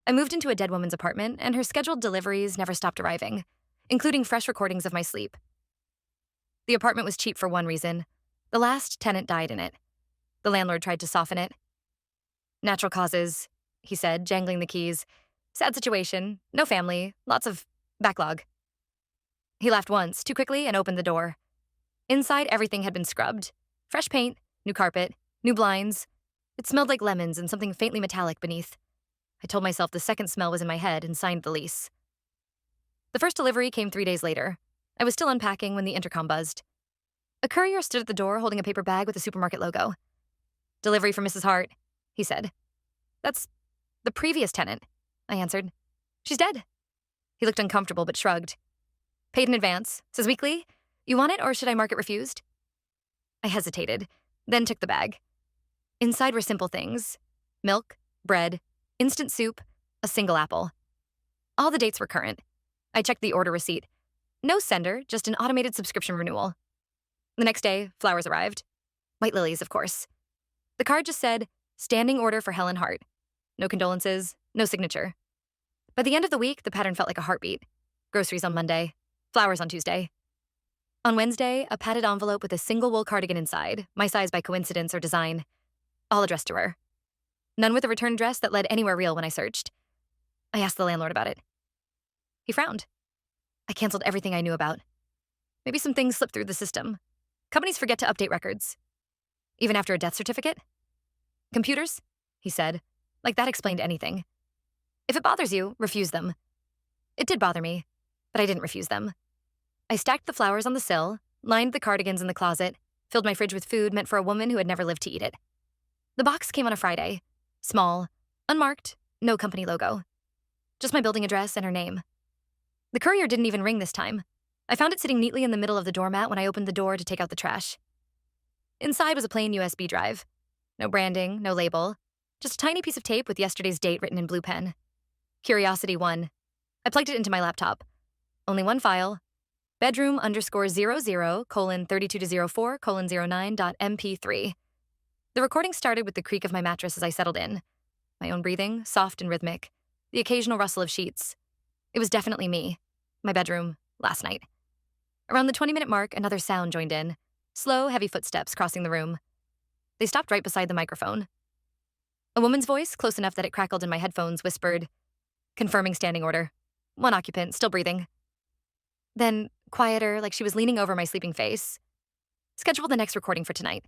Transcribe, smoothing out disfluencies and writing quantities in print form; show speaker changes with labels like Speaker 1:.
Speaker 1: I moved into a dead woman's apartment, and her scheduled deliveries never stopped arriving, including fresh recordings of my sleep. The apartment was cheap for one reason. The last tenant died in it. The landlord tried to soften it. Natural causes, he said, jangling the keys. Sad situation, no family, lots of backlog. He laughed once, too quickly, and opened the door. Inside, everything had been scrubbed. Fresh paint, new carpet, new blinds. It smelled like lemons and something faintly metallic beneath. I told myself the second smell was in my head and signed the lease. The first delivery came 3 days later. I was still unpacking when the intercom buzzed. A courier stood at the door holding a paper bag with a supermarket logo. "Delivery for Mrs. Hart," he said. "That's the previous tenant," I answered. "She's dead." He looked uncomfortable but shrugged. "Paid in advance. Says weekly. You want it or should I mark it refused?" I hesitated, then took the bag. Inside were simple things: milk, bread, instant soup, a single apple. All the dates were current. I checked the order receipt. No sender, just an automated subscription renewal. The next day, flowers arrived. White lilies, of course. The card just said, "Standing order for Helen Hart." No condolences, no signature. By the end of the week, the pattern felt like a heartbeat. Groceries on Monday, flowers on Tuesday. On Wednesday, a padded envelope with a single wool cardigan inside, my size by coincidence or design, all addressed to her. None with a return address that led anywhere real when I searched. I asked the landlord about it. He frowned. I canceled everything I knew about. Maybe some things slipped through the system. Companies forget to update records. Even after a death certificate? "Computers?" he said, like that explained anything. "If it bothers you, refuse them." It did bother me, but I didn't refuse them. I stacked the flowers on the sill, lined the cardigans in the closet, filled my fridge with food meant for a woman who had never lived to eat it. The box came on a Friday. Small, unmarked, no company logo. Just my building address and her name. The courier didn't even ring this time. I found it sitting neatly in the middle of the doormat when I opened the door to take out the trash. Inside was a plain USB drive. No branding, no label. Just a tiny piece of tape with yesterday's date written in blue pen. Curiosity 1. I plugged it into my laptop. Only one file. bedroom_00:32-04:09.mp3. The recording started with the creak of my mattress as I settled in. My own breathing, soft and rhythmic. The occasional rustle of sheets. It was definitely me. My bedroom, last night. Around the 20-minute mark, another sound joined in. Slow, heavy footsteps crossing the room. They stopped right beside the microphone. A woman's voice, close enough that it crackled in my headphones, whispered, "Confirming standing order. One occupant, still breathing." Then, quieter, like she was leaning over my sleeping face, "Schedule the next recording for tonight."